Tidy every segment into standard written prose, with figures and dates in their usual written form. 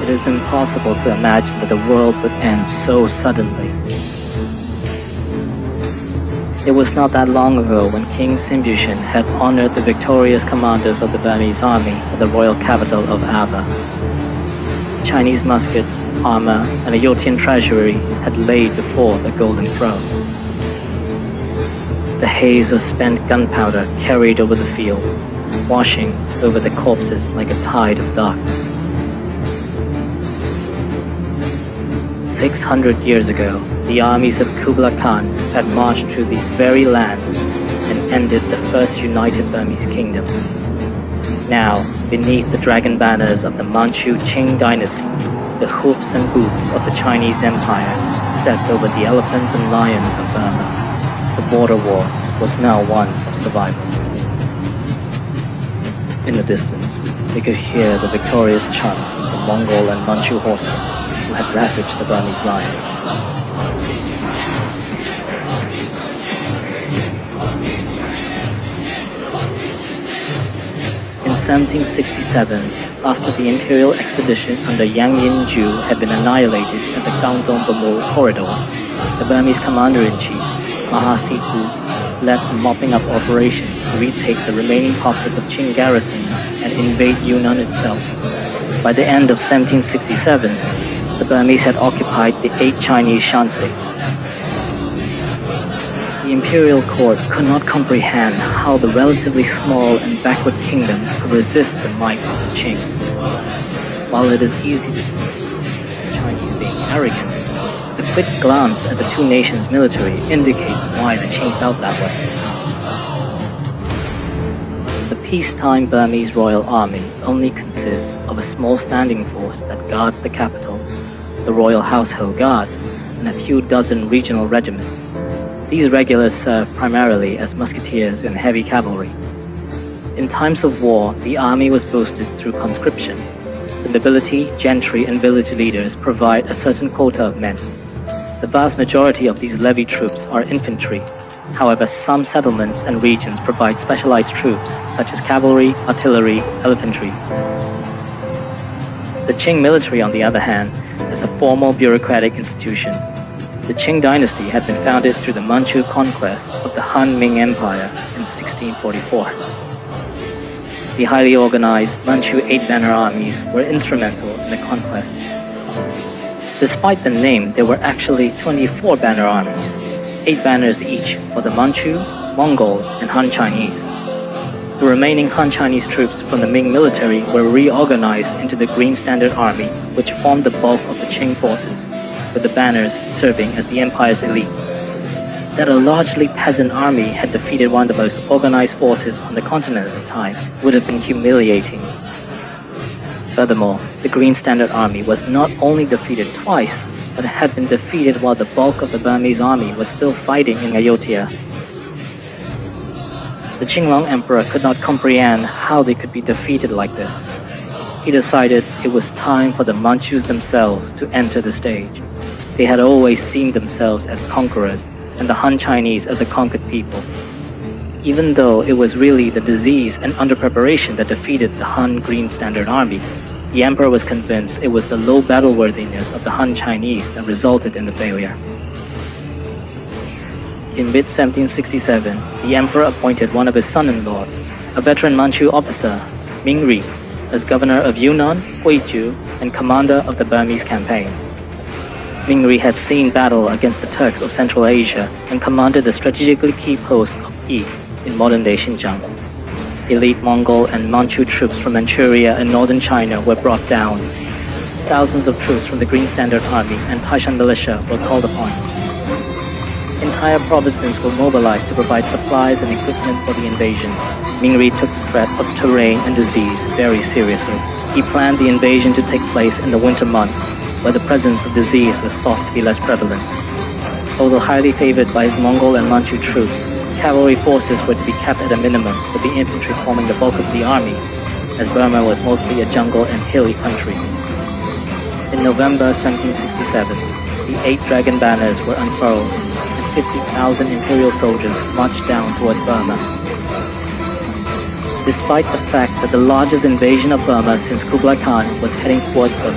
It is impossible to imagine that the world would end so suddenly. It was not that long ago when King Simbushin had honored the victorious commanders of the Burmese army at the royal capital of Ava. Chinese muskets, armor, and a Yotian treasury had laid before the golden throne. The haze of spent gunpowder carried over the field, washing over the corpses like a tide of darkness. 600 years ago, the armies of Kublai Khan had marched through these very lands and ended the first united Burmese kingdom. Now, beneath the dragon banners of the Manchu Qing dynasty, the hoofs and boots of the Chinese Empire stepped over the elephants and lions of Burma. The border war was now one of survival. In the distance, they could hear the victorious chants of the Mongol and Manchu horsemen who had ravaged the Burmese lines. In 1767, after the imperial expedition under Yang Yin-ju had been annihilated at the Gangdong-Bamul corridor, the Burmese commander-in-chief, Mahasipu, led a mopping-up operation to retake the remaining pockets of Qing garrisons and invade Yunnan itself. By the end of 1767, the Burmese had occupied the 8 Chinese Shan states. The imperial court could not comprehend how the relatively small and backward kingdom could resist the might of the Qing. While it is easy to see the Chinese being arrogant, a quick glance at the two nations' military indicates why the Qing felt that way. The peacetime Burmese Royal Army only consists of a small standing force that guards the capital, the Royal Household Guards, and a few dozen regional regiments. These regulars serve primarily as musketeers and heavy cavalry. In times of war, the army was boosted through conscription. The nobility, gentry, and village leaders provide a certain quota of men. The vast majority of these levy troops are infantry. However, some settlements and regions provide specialized troops, such as cavalry, artillery, elephantry. The Qing military, on the other hand, is a formal bureaucratic institution. The Qing dynasty had been founded through the Manchu conquest of the Han Ming Empire in 1644. The highly organized Manchu 8-banner armies were instrumental in the conquest. Despite the name, there were actually 24 banner armies, 8 banners each for the Manchu, Mongols, and Han Chinese. The remaining Han Chinese troops from the Ming military were reorganized into the Green Standard Army, which formed the bulk of the Qing forces, with the banners serving as the empire's elite. That a largely peasant army had defeated one of the most organized forces on the continent at the time would have been humiliating. Furthermore, the Green Standard Army was not only defeated twice, but had been defeated while the bulk of the Burmese army was still fighting in Ayutthaya. The Qinglong Emperor could not comprehend how they could be defeated like this. He decided it was time for the Manchus themselves to enter the stage. They had always seen themselves as conquerors, and the Han Chinese as a conquered people. Even though it was really the disease and underpreparation that defeated the Han Green Standard Army, the emperor was convinced it was the low battle-worthiness of the Han Chinese that resulted in the failure. In mid-1767, the emperor appointed one of his son-in-laws, a veteran Manchu officer, Ming Ri, as governor of Yunnan, Huiju, and commander of the Burmese campaign. Ming Ri had seen battle against the Turks of Central Asia and commanded the strategically key post of Yi in modern-day Xinjiang. Elite Mongol and Manchu troops from Manchuria and northern China were brought down. Thousands of troops from the Green Standard Army and Taishan militia were called upon. Entire provinces were mobilized to provide supplies and equipment for the invasion. Ming Ri took the threat of terrain and disease very seriously. He planned the invasion to take place in the winter months, where the presence of disease was thought to be less prevalent. Although highly favored by his Mongol and Manchu troops, cavalry forces were to be kept at a minimum, with the infantry forming the bulk of the army, as Burma was mostly a jungle and hilly country. In November 1767, the 8 dragon banners were unfurled, and 50,000 imperial soldiers marched down towards Burma. Despite the fact that the largest invasion of Burma since Kublai Khan was heading towards them,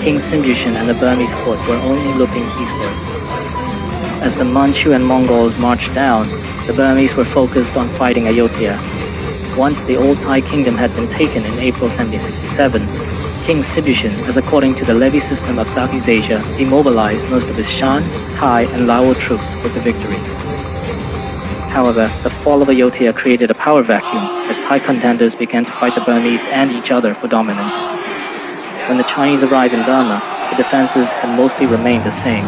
King Simbushin and the Burmese court were only looking eastward. As the Manchu and Mongols marched down, the Burmese were focused on fighting Ayodhya. Once the old Thai kingdom had been taken in April 1767, King Simbushin, as according to the levy system of Southeast Asia, demobilized most of his Shan, Thai, and Lao troops with the victory. However, the fall of Ayodhya created a power vacuum as Thai contenders began to fight the Burmese and each other for dominance. When the Chinese arrived in Burma, the defenses had mostly remained the same.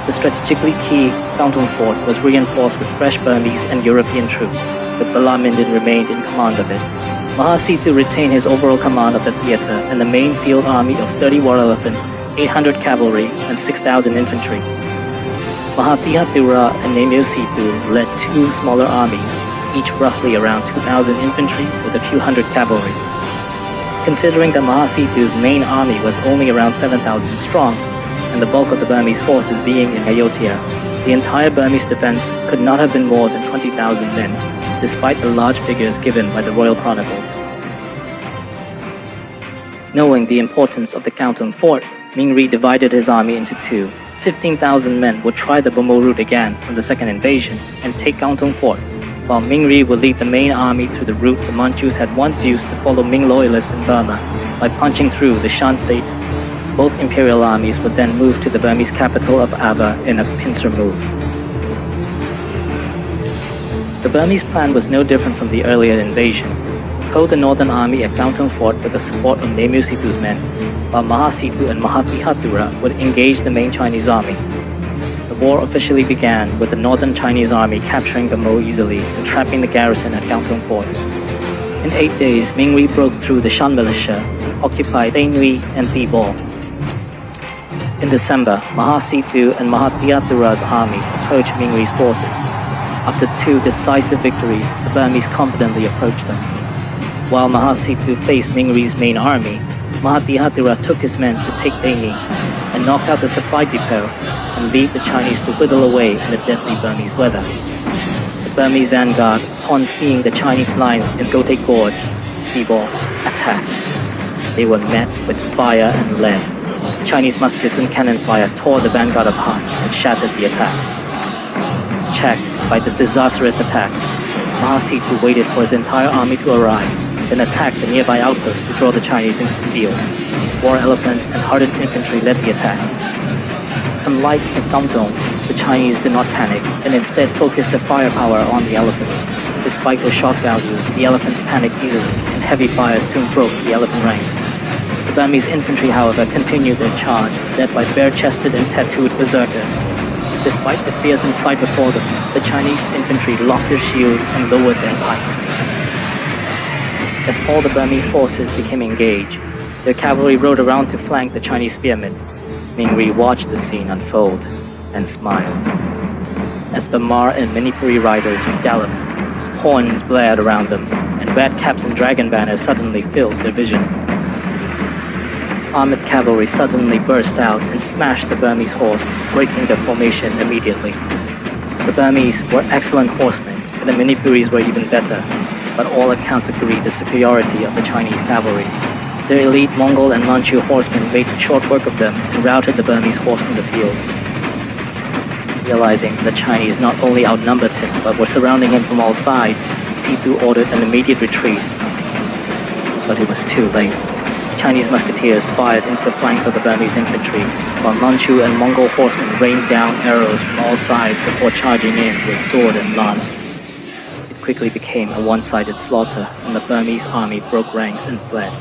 The strategically key Kangtung fort was reinforced with fresh Burmese and European troops, but Bala Mindon remained in command of it. Mahasithu retained his overall command of the theatre and the main field army of 30 war elephants, 800 cavalry, and 6,000 infantry. Mahathihathira and Nemyosithu led two smaller armies, each roughly around 2,000 infantry with a few hundred cavalry. Considering that Mahasithu's main army was only around 7,000 strong, and the bulk of the Burmese forces being in Ayodhya, the entire Burmese defense could not have been more than 20,000 men, despite the large figures given by the royal chronicles. Knowing the importance of the Kangtung fort, Mingri divided his army into two. 15,000 men would try the Bomo route again from the second invasion and take Kangtung fort, while Mingri would lead the main army through the route the Manchus had once used to follow Ming loyalists in Burma by punching through the Shan states. Both imperial armies would then move to the Burmese capital of Ava in a pincer move. The Burmese plan was no different from the earlier invasion. Hold the northern army at Kangtung fort with the support of Nemyosithu's men, while Mahasithu and Mahathihathira would engage the main Chinese army. The war officially began with the northern Chinese army capturing Bamo easily and trapping the garrison at Kangtung fort. In 8 days, Mingri broke through the Shan militia and occupied Tay Nui and Thi Bo. In December, Mahasithu and Mahathihathira's armies approached Mingri's forces. After 2 decisive victories, the Burmese confidently approached them. While Mahasithu faced Mingri's main army, Mahathihathira took his men to take Tay Nui and knock out the supply depot and leave the Chinese to wither away in the deadly Burmese weather. The Burmese vanguard, upon seeing the Chinese lines in Gote Gorge, Thi Bo, attacked. They were met with fire and lead. Chinese muskets and cannon fire tore the vanguard apart and shattered the attack. Checked by this disastrous attack, Mahasithu waited for his entire army to arrive, then attacked the nearby outpost to draw the Chinese into the field. War elephants and hardened infantry led the attack. Unlike in Kangtung, the Chinese did not panic and instead focused their firepower on the elephants. Despite their shock values, the elephants panicked easily, and heavy fire soon broke the elephant ranks. The Burmese infantry, however, continued their charge, led by bare-chested and tattooed berserkers. Despite the fearsome sight before them, the Chinese infantry locked their shields and lowered their pikes. As all the Burmese forces became engaged, their cavalry rode around to flank the Chinese spearmen. Mingri watched the scene unfold and smiled. As Bamar and Manipuri riders galloped, horns blared around them, and red caps and dragon banners suddenly filled their vision. Armored cavalry suddenly burst out and smashed the Burmese horse, breaking their formation immediately. The Burmese were excellent horsemen, and the Manipuris were even better, but all accounts agreed the superiority of the Chinese cavalry. Their elite Mongol and Manchu horsemen made short work of them and routed the Burmese horse from the field. Realizing the Chinese not only outnumbered him but were surrounding him from all sides, Sithu ordered an immediate retreat. But it was too late. Chinese musketeers fired into the flanks of the Burmese infantry, while Manchu and Mongol horsemen rained down arrows from all sides before charging in with sword and lance. It quickly became a one-sided slaughter, and the Burmese army broke ranks and fled.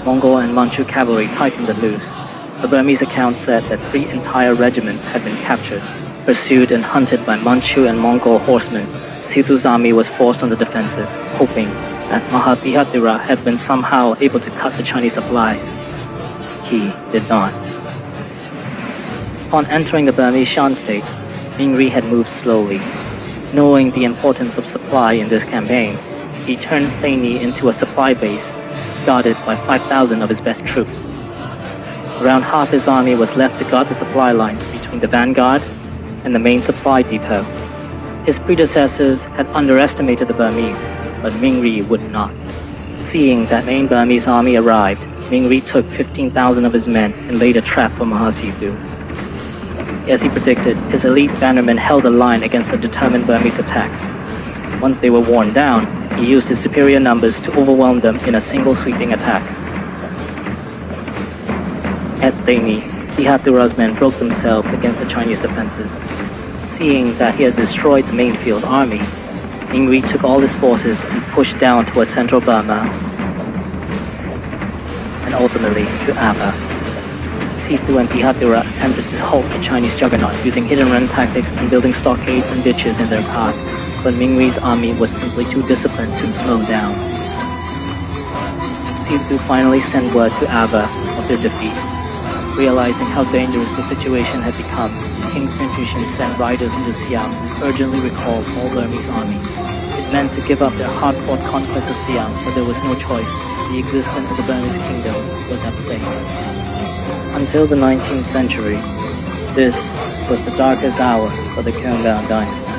Mongol and Manchu cavalry tightened the noose. The Burmese account said that 3 entire regiments had been captured. Pursued and hunted by Manchu and Mongol horsemen, Sithu's army was forced on the defensive, hoping that Mahathihathira had been somehow able to cut the Chinese supplies. He did not. Upon entering the Burmese Shan states, Mingri had moved slowly. Knowing the importance of supply in this campaign, he turned Tay Nui into a supply base, guarded by 5,000 of his best troops. Around half his army was left to guard the supply lines between the vanguard and the main supply depot. His predecessors had underestimated the Burmese, but Mingri would not. Seeing that main Burmese army arrived, Ming-ri took 15,000 of his men and laid a trap for Mahasitu. As he predicted, his elite bannermen held the line against the determined Burmese attacks. Once they were worn down, he used his superior numbers to overwhelm them in a single sweeping attack. At Daini, Pihatura's men broke themselves against the Chinese defenses. Seeing that he had destroyed the main field army, Ming-ri took all his forces and pushed down towards central Burma and ultimately to Ava. Sithu and Pihatura attempted to halt the Chinese juggernaut using hit-and-run tactics and building stockades and ditches in their path, but Ming-ri's army was simply too disciplined to slow down. Sithu finally sent word to Ava of their defeat. Realizing how dangerous the situation had become, King Sintushan sent riders into Siam and urgently recalled all Burmese armies. It meant to give up their hard-fought conquest of Siam, but there was no choice. The existence of the Burmese kingdom was at stake. Until the 19th century, this was the darkest hour for the Kyeongbaan dynasty.